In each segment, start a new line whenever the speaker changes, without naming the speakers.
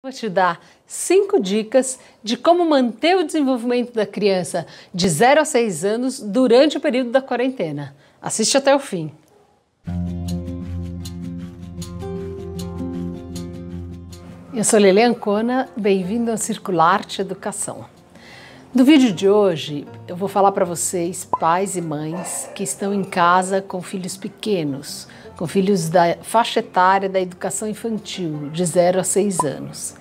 Vou te dar 5 dicas de como manter o desenvolvimento da criança de 0 a 6 anos durante o período da quarentena. Assiste até o fim. Eu sou Lele Ancona, bem-vindo ao Circularte Educação. No vídeo de hoje eu vou falar para vocês, pais e mães que estão em casa com filhos pequenos, com filhos da faixa etária da educação infantil, de 0 a 6 anos.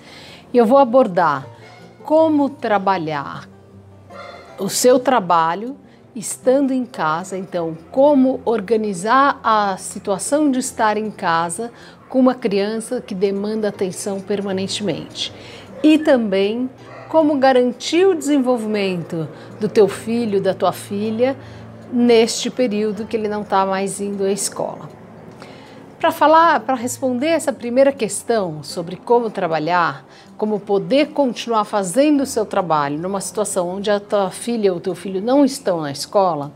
E eu vou abordar como trabalhar o seu trabalho estando em casa, então como organizar a situação de estar em casa com uma criança que demanda atenção permanentemente. E também como garantir o desenvolvimento do teu filho, da tua filha, neste período que ele não está mais indo à escola. Para responder essa primeira questão sobre como trabalhar, como poder continuar fazendo o seu trabalho numa situação onde a tua filha ou o teu filho não estão na escola,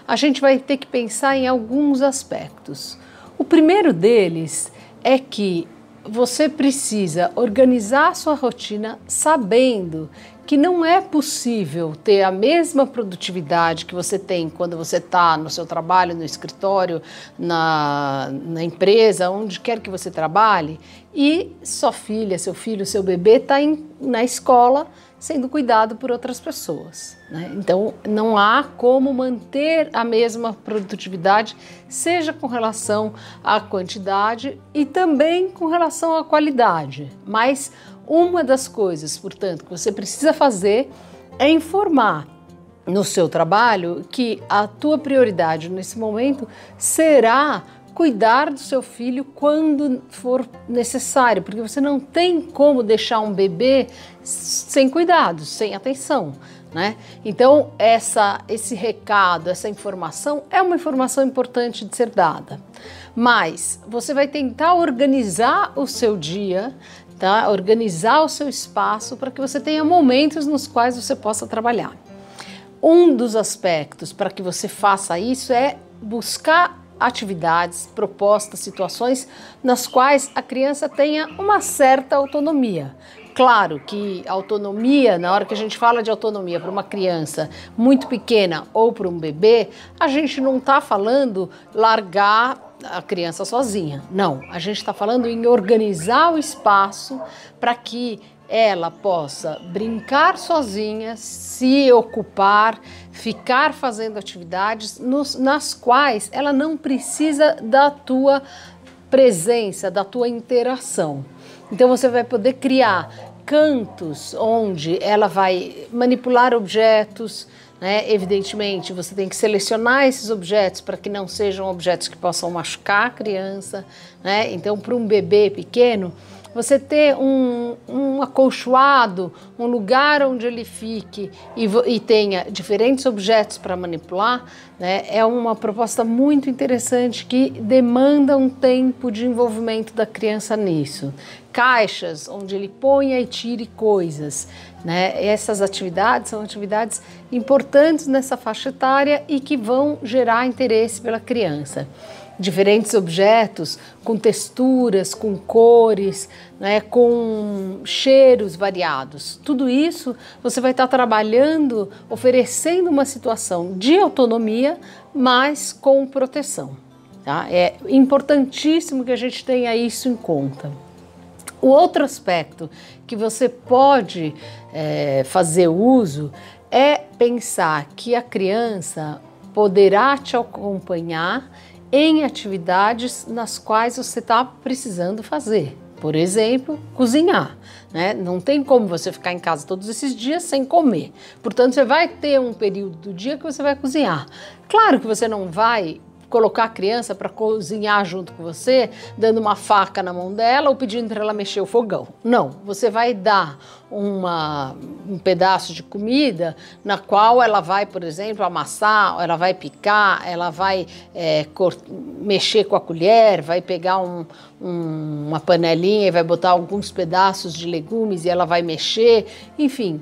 a gente vai ter que pensar em alguns aspectos. O primeiro deles é que você precisa organizar a sua rotina sabendo que não é possível ter a mesma produtividade que você tem quando você está no seu trabalho, no escritório, na empresa, onde quer que você trabalhe, e sua filha, seu filho, seu bebê está na escola sendo cuidado por outras pessoas, né? Então, não há como manter a mesma produtividade, seja com relação à quantidade e também com relação à qualidade. Mas uma das coisas, portanto, que você precisa fazer é informar no seu trabalho que a tua prioridade nesse momento será cuidar do seu filho quando for necessário, porque você não tem como deixar um bebê sem cuidados, sem atenção, né? Então, esse recado, essa informação é uma informação importante de ser dada. Mas você vai tentar organizar o seu dia, tá? Organizar o seu espaço para que você tenha momentos nos quais você possa trabalhar. Um dos aspectos para que você faça isso é buscar atividades, propostas, situações nas quais a criança tenha uma certa autonomia. Claro que autonomia, na hora que a gente fala de autonomia para uma criança muito pequena ou para um bebê, a gente não está falando largar a criança sozinha. Não, a gente está falando em organizar o espaço para que ela possa brincar sozinha, se ocupar, ficar fazendo atividades nas quais ela não precisa da tua presença, da tua interação. Então você vai poder criar cantos onde ela vai manipular objetos, né? Evidentemente, você tem que selecionar esses objetos para que não sejam objetos que possam machucar a criança, né? Então, para um bebê pequeno, você ter um acolchoado, um lugar onde ele fique e tenha diferentes objetos para manipular, né, é uma proposta muito interessante que demanda um tempo de envolvimento da criança nisso. Caixas onde ele ponha e tire coisas, né? Essas atividades são atividades importantes nessa faixa etária e que vão gerar interesse pela criança. Diferentes objetos com texturas, com cores, né, com cheiros variados. Tudo isso você vai estar trabalhando, oferecendo uma situação de autonomia, mas com proteção. Tá? É importantíssimo que a gente tenha isso em conta. O outro aspecto que você pode fazer uso é pensar que a criança poderá te acompanhar em atividades nas quais você está precisando fazer. Por exemplo, cozinhar, né? Não tem como você ficar em casa todos esses dias sem comer. Portanto, você vai ter um período do dia que você vai cozinhar. Claro que você não vai colocar a criança para cozinhar junto com você, dando uma faca na mão dela ou pedindo para ela mexer o fogão. Não, você vai dar um pedaço de comida na qual ela vai, por exemplo, amassar, ela vai picar, ela vai mexer com a colher, vai pegar uma panelinha e vai botar alguns pedaços de legumes e ela vai mexer, enfim.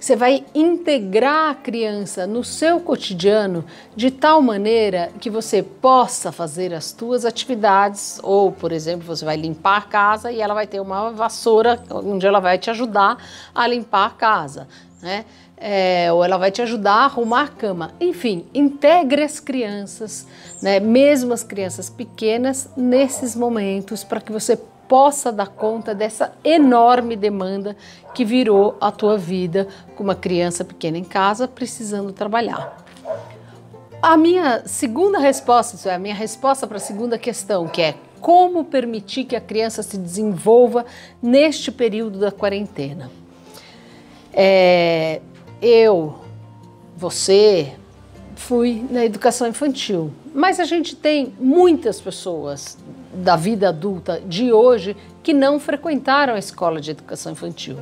Você vai integrar a criança no seu cotidiano de tal maneira que você possa fazer as suas atividades, ou, por exemplo, você vai limpar a casa e ela vai ter uma vassoura onde ela vai te ajudar a limpar a casa, né? Ou ela vai te ajudar a arrumar a cama. Enfim, integre as crianças, né? Mesmo as crianças pequenas, nesses momentos, para que você possa dar conta dessa enorme demanda que virou a tua vida com uma criança pequena em casa precisando trabalhar. A minha segunda resposta, isso é a minha resposta para a segunda questão, que é como permitir que a criança se desenvolva neste período da quarentena. Você, fui na educação infantil, mas a gente tem muitas pessoas da vida adulta de hoje que não frequentaram a escola de educação infantil.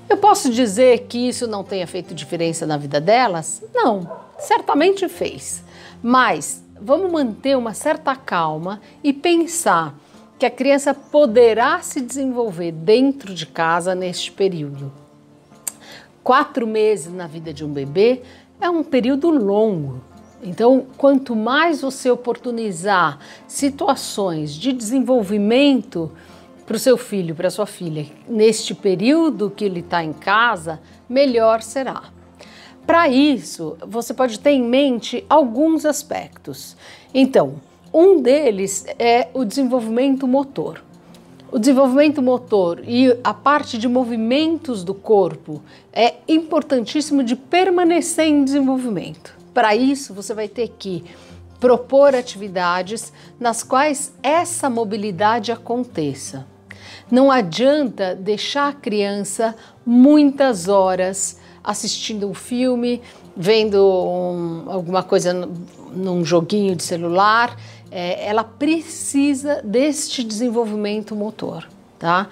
Eu posso dizer que isso não tenha feito diferença na vida delas? Não, certamente fez. Mas vamos manter uma certa calma e pensar que a criança poderá se desenvolver dentro de casa neste período. 4 meses na vida de um bebê é um período longo. Então, quanto mais você oportunizar situações de desenvolvimento para o seu filho, para a sua filha, neste período que ele está em casa, melhor será. Para isso, você pode ter em mente alguns aspectos. Então, um deles é o desenvolvimento motor. O desenvolvimento motor e a parte de movimentos do corpo é importantíssimo de permanecer em desenvolvimento. Para isso, você vai ter que propor atividades nas quais essa mobilidade aconteça. Não adianta deixar a criança muitas horas assistindo um filme, vendo alguma coisa num joguinho de celular. Ela precisa deste desenvolvimento motor, tá?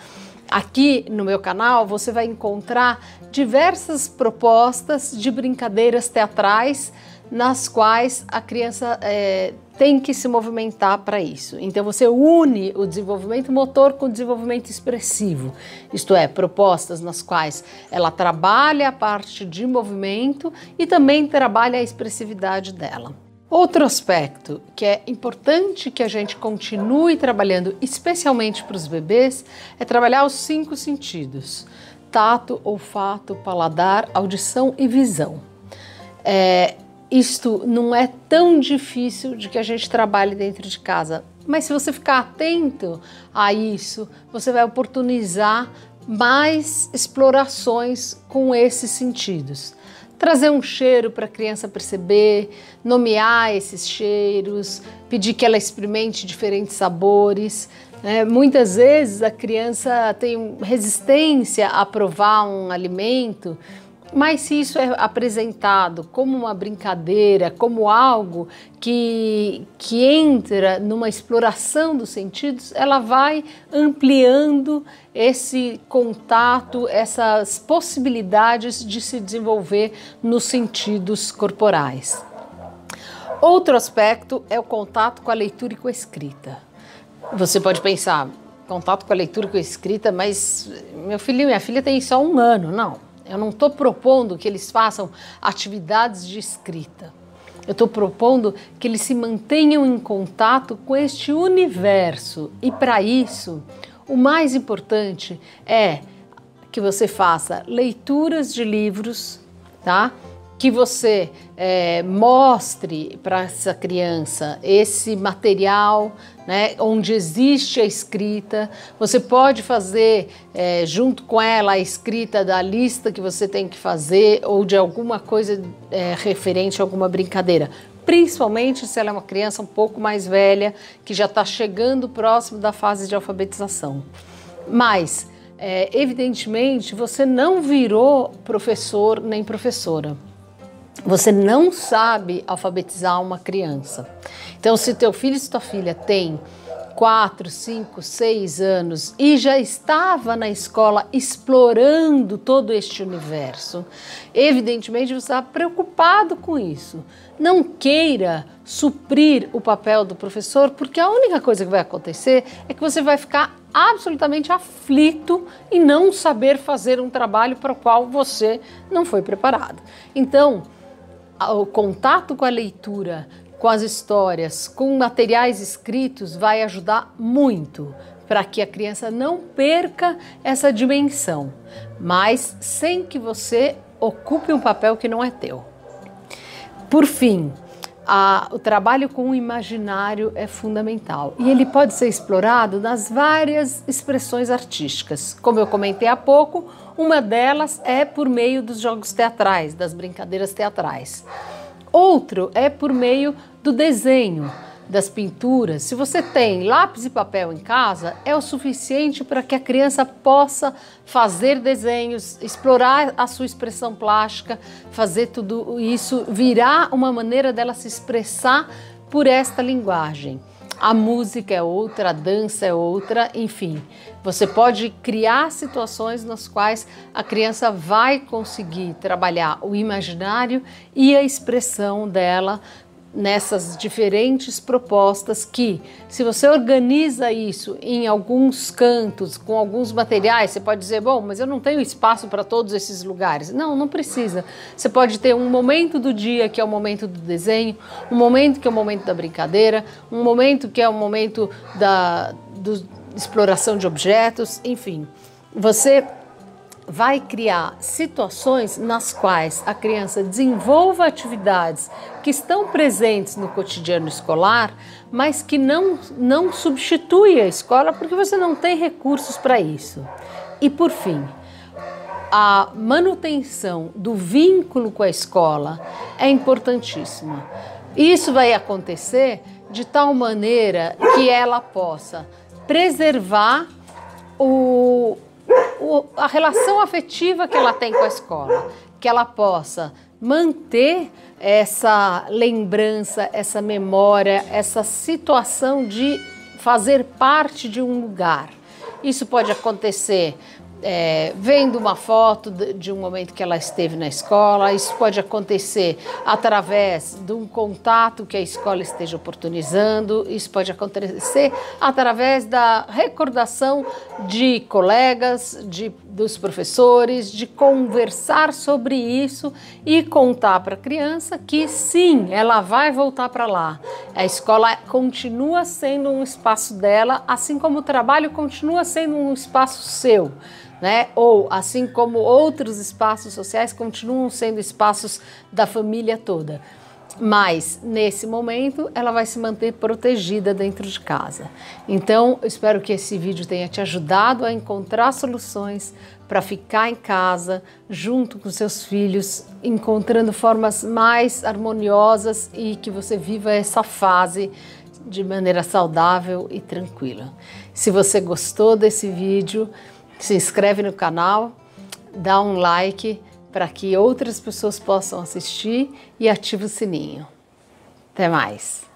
Aqui no meu canal você vai encontrar diversas propostas de brincadeiras teatrais nas quais a criança tem que se movimentar para isso. Então você une o desenvolvimento motor com o desenvolvimento expressivo, isto é, propostas nas quais ela trabalha a parte de movimento e também trabalha a expressividade dela. Outro aspecto que é importante que a gente continue trabalhando, especialmente para os bebês, é trabalhar os 5 sentidos: tato, olfato, paladar, audição e visão. Isto não é tão difícil de que a gente trabalhe dentro de casa, mas se você ficar atento a isso, você vai oportunizar mais explorações com esses sentidos. Trazer um cheiro para a criança perceber, nomear esses cheiros, pedir que ela experimente diferentes sabores. Muitas vezes a criança tem resistência a provar um alimento, mas se isso é apresentado como uma brincadeira, como algo que entra numa exploração dos sentidos, ela vai ampliando esse contato, essas possibilidades de se desenvolver nos sentidos corporais. Outro aspecto é o contato com a leitura e com a escrita. Você pode pensar, contato com a leitura e com a escrita, mas meu filho e minha filha têm só 1 ano. Não. Eu não estou propondo que eles façam atividades de escrita. Eu estou propondo que eles se mantenham em contato com este universo. E para isso, o mais importante é que você faça leituras de livros, tá? Que você mostre para essa criança esse material, né, onde existe a escrita. Você pode fazer junto com ela a escrita da lista que você tem que fazer ou de alguma coisa referente a alguma brincadeira. Principalmente se ela é uma criança um pouco mais velha, que já está chegando próximo da fase de alfabetização. Mas, evidentemente, você não virou professor nem professora. Você não sabe alfabetizar uma criança. Então, se teu filho e tua filha têm 4, 5, 6 anos e já estava na escola explorando todo este universo, evidentemente você está preocupado com isso. Não queira suprir o papel do professor, porque a única coisa que vai acontecer é que você vai ficar absolutamente aflito e não saber fazer um trabalho para o qual você não foi preparado. Então, o contato com a leitura, com as histórias, com materiais escritos vai ajudar muito para que a criança não perca essa dimensão, mas sem que você ocupe um papel que não é teu. Por fim, o trabalho com o imaginário é fundamental e ele pode ser explorado nas várias expressões artísticas. Como eu comentei há pouco, uma delas é por meio dos jogos teatrais, das brincadeiras teatrais. Outro é por meio do desenho, das pinturas. Se você tem lápis e papel em casa, é o suficiente para que a criança possa fazer desenhos, explorar a sua expressão plástica, fazer tudo isso, virar uma maneira dela se expressar por esta linguagem. A música é outra, a dança é outra, enfim. Você pode criar situações nas quais a criança vai conseguir trabalhar o imaginário e a expressão dela nessas diferentes propostas que, se você organiza isso em alguns cantos, com alguns materiais, você pode dizer, bom, mas eu não tenho espaço para todos esses lugares. Não, não precisa. Você pode ter um momento do dia que é o momento do desenho, um momento que é o momento da brincadeira, um momento que é o momento da exploração de objetos, enfim. Você vai criar situações nas quais a criança desenvolva atividades que estão presentes no cotidiano escolar, mas que não substitui a escola porque você não tem recursos para isso. E por fim, a manutenção do vínculo com a escola é importantíssima. Isso vai acontecer de tal maneira que ela possa preservar a relação afetiva que ela tem com a escola, que ela possa manter essa lembrança, essa memória, essa situação de fazer parte de um lugar. Isso pode acontecer vendo uma foto de um momento que ela esteve na escola, isso pode acontecer através de um contato que a escola esteja oportunizando, isso pode acontecer através da recordação de colegas, dos professores, de conversar sobre isso e contar para a criança que sim, ela vai voltar para lá. A escola continua sendo um espaço dela, assim como o trabalho continua sendo um espaço seu. Né? Ou assim como outros espaços sociais continuam sendo espaços da família toda. Mas, nesse momento, ela vai se manter protegida dentro de casa. Então, eu espero que esse vídeo tenha te ajudado a encontrar soluções para ficar em casa, junto com seus filhos, encontrando formas mais harmoniosas e que você viva essa fase de maneira saudável e tranquila. Se você gostou desse vídeo, se inscreve no canal, dá um like para que outras pessoas possam assistir e ativa o sininho. Até mais!